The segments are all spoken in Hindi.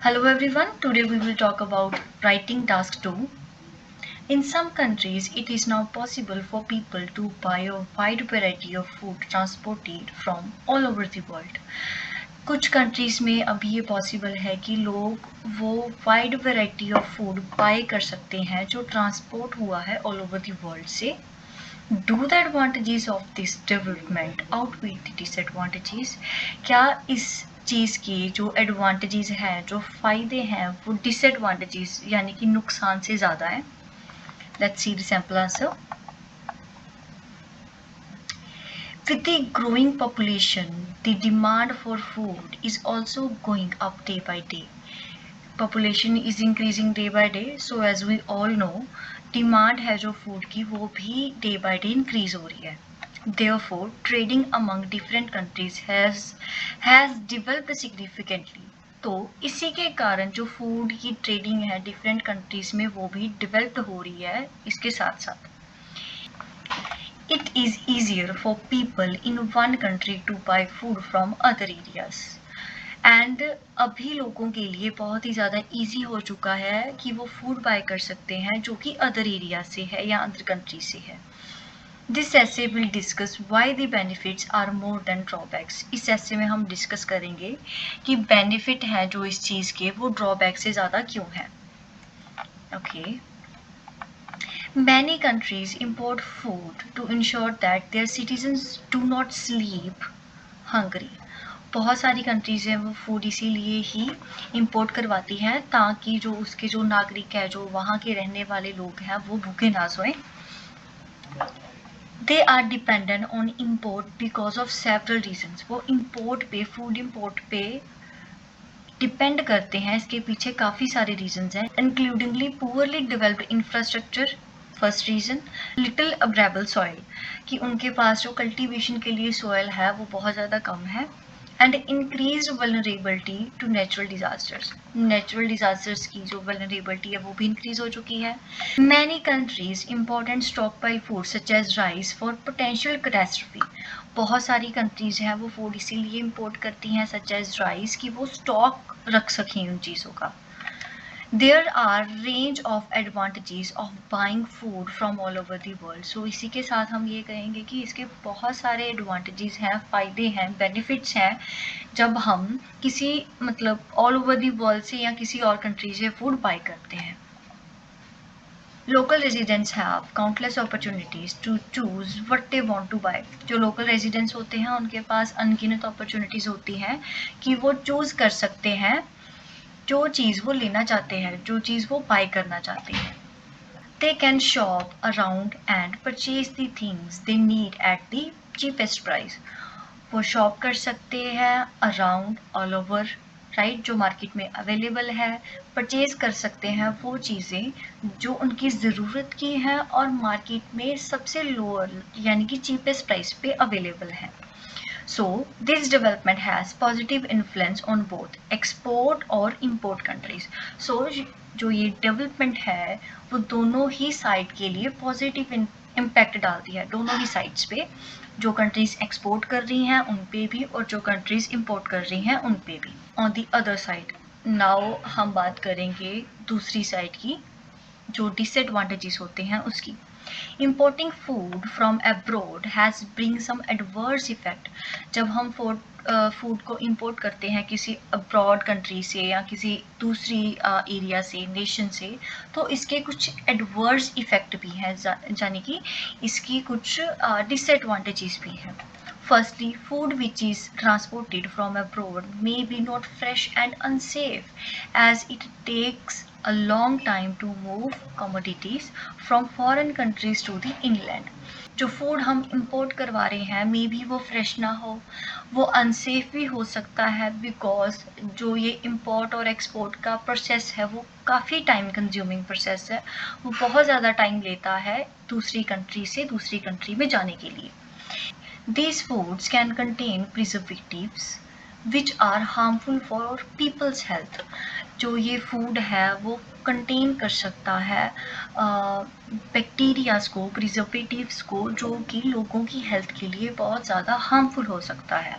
Hello everyone, today we will talk about writing task 2. In some countries, it is now possible for people to buy a wide variety of food transported from all over the world. कुछ कंट्रीज में अभी ये पॉसिबल है कि लोग वो wide variety of food by कर सकते हैं जो ट्रांसपोर्ट हुआ है ऑल ओवर द वर्ल्ड से. Do the advantages of this development outweigh the disadvantages? क्या इस चीज़ की जो एडवांटेजेस हैं, जो फ़ायदे हैं, वो डिसएडवांटेजेस यानी कि नुकसान से ज़्यादा है? Let's see the sample answer. With the growing population, the demand for food is also going up day by day. Population is increasing day by day, so as we all know, demand है जो फूड की वो भी डे बाय डे इंक्रीज हो रही है. Therefore, trading among different countries has developed significantly. तो इसी के कारण जो फूड की ट्रेडिंग है डिफरेंट कंट्रीज में वो भी डेवलप्ड हो रही है इसके साथ साथ. It is easier for people in one country to buy food from other areas. And अभी लोगों के लिए बहुत ही ज़्यादा ईजी हो चुका है कि वो फूड बाय कर सकते हैं जो कि अदर एरिया से है या अदर कंट्री से है. This essay will discuss why the benefits are more than drawbacks. इस ऐसे में हम डिस्कस करेंगे कि बेनिफिट है जो इस चीज़ के वो ड्रॉबैक से ज़्यादा क्यों है. Okay. Many countries import food to ensure that their citizens do not sleep hungry. बहुत सारी कंट्रीज़ हैं वो फूड इसीलिए ही इंपोर्ट करवाती हैं ताकि जो उसके जो नागरिक है जो वहाँ के रहने वाले लोग हैं वो भूखे ना सोएं. They are dependent on import because of several reasons. वो इम्पोर्ट पे फूड इम्पोर्ट पे डिपेंड करते हैं. इसके पीछे काफ़ी सारे रीजन्स हैं including poorly developed infrastructure. First reason little arable soil कि उनके पास जो कल्टीवेशन के लिए सॉइल है वो बहुत ज़्यादा कम है. And increase vulnerability to natural disasters. Natural disasters की जो वल्नरेबिलिटी है वो भी इंक्रीज हो चुकी है. Many countries important stock by food such as rice for potential catastrophe. बहुत सारी कंट्रीज हैं वो फूड इसीलिए इंपोर्ट करती हैं सच एज राइस कि वो स्टॉक रख सकें उन चीज़ों का. There are range of advantages of buying food from all over the world. So इसी के साथ हम ये कहेंगे कि इसके बहुत सारे advantages हैं, फ़ायदे हैं, benefits हैं जब हम किसी मतलब all over the world से या किसी और country से food buy करते हैं. Local residents have countless opportunities to choose what they want to buy. जो local residents होते हैं उनके पास अनगिनत opportunities होती हैं कि वो choose कर सकते हैं जो चीज़ वो लेना चाहते हैं, जो चीज़ वो बाय करना चाहते हैं. They can shop around and purchase the things they need at the cheapest price. वो शॉप कर सकते हैं अराउंड ऑल ओवर राइट जो मार्केट में अवेलेबल है. परचेज कर सकते हैं वो चीज़ें जो उनकी ज़रूरत की हैं और मार्केट में सबसे लोअर यानी कि चीपेस्ट प्राइस पे अवेलेबल है. So this development has positive influence on both export और import countries. So जो ये डेवलपमेंट है वो दोनों ही साइड के लिए पॉजिटिव इम्पैक्ट डालती है. दोनों ही साइड्स पे जो कंट्रीज एक्सपोर्ट कर रही हैं उन पे भी और जो कंट्रीज इंपोर्ट कर रही हैं उन पे भी. On the other side now हम बात करेंगे दूसरी साइड की जो डिसएडवांटेजेस होते हैं उसकी. Importing food from abroad has bring some adverse effect. जब हम फूड को इंपोर्ट करते हैं किसी अब्रॉड कंट्री से या किसी दूसरी एरिया से नेशन से तो इसके कुछ एडवर्स इफेक्ट भी हैं यानी कि इसकी कुछ डिसएडवांटेजेस भी हैं. Firstly, food which is transported from abroad may be not fresh and unsafe as it takes a long time to move commodities from foreign countries to the inland. जो फूड हम इंपोर्ट करवा रहे हैं मे बी वो फ्रेश ना हो, वो अनसेफ भी हो सकता है बिकॉज जो ये इंपोर्ट और एक्सपोर्ट का प्रोसेस है वो काफ़ी टाइम कंज्यूमिंग प्रोसेस है. वो बहुत ज़्यादा टाइम लेता है दूसरी कंट्री से दूसरी कंट्री में जाने के लिए. These foods can contain preservatives which are harmful for people's health. जो ये फूड है वो कंटेन कर सकता है बैक्टीरियाज को, प्रिजर्वेटिव्स को जो कि लोगों की हेल्थ के लिए बहुत ज़्यादा हार्मफुल हो सकता है.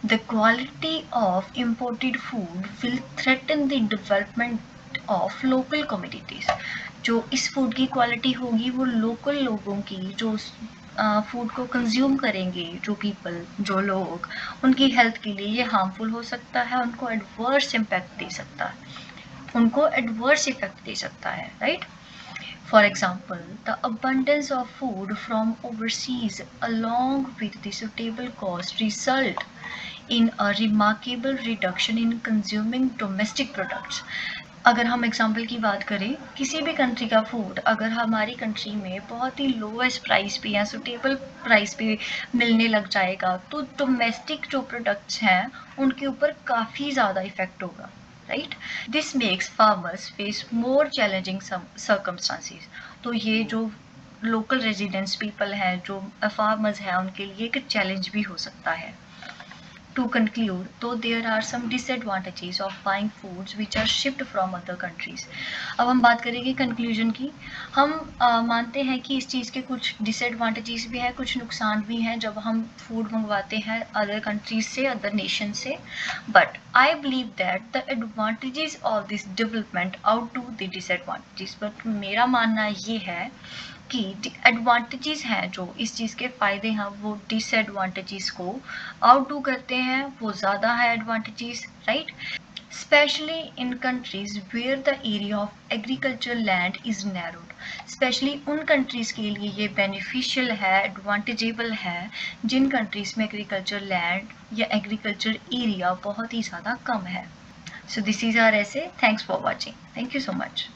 The quality of imported food will threaten the development of local communities. जो इस फूड की क्वालिटी होगी वो लोकल लोगों की जो फूड को कंज्यूम करेंगे, जो पीपल, जो लोग, उनकी हेल्थ के लिए ये हार्मफुल हो सकता है, उनको एडवर्स इम्पैक्ट दे सकता है, right? For example, the abundance of food from overseas along with the suitable cost result in a remarkable reduction in consuming domestic products. अगर हम एग्जाम्पल की बात करें, किसी भी कंट्री का फूड अगर हमारी कंट्री में बहुत ही लोएस्ट प्राइस पे या सुटेबल प्राइस पे मिलने लग जाएगा तो डोमेस्टिक जो प्रोडक्ट्स हैं उनके ऊपर काफ़ी ज़्यादा इफेक्ट होगा, right? This makes farmers face more challenging circumstances. तो ये जो लोकल रेजिडेंट्स पीपल हैं, जो फार्मर्स हैं, उनके लिए एक चैलेंज भी हो सकता है। To conclude, though there are some disadvantages of buying foods which are shipped from other countries. अब हम बात करेंगे कंक्लूजन की। हम मानते हैं कि इस चीज़ के कुछ डिसएडवांटेजेस भी हैं, कुछ नुकसान भी हैं जब हम फूड मंगवाते हैं अदर कंट्रीज से, अदर नेशन से, but I believe that the advantages of this development out to the disadvantages. But मेरा मानना ये है कि एडवांटेजेस हैं, जो इस चीज़ के फ़ायदे हैं वो डिसएडवांटेजेस को आउटडू करते हैं, वो ज़्यादा है advantages, right? Specially in countries where the area of agriculture land is narrowed. Specially उन कंट्रीज़ के लिए ये बेनिफिशियल है, एडवांटेजेबल है जिन कंट्रीज़ में एग्रीकल्चर लैंड या एग्रीकल्चर एरिया बहुत ही ज़्यादा कम है। So this is our essay. Thanks for watching. Thank you so much.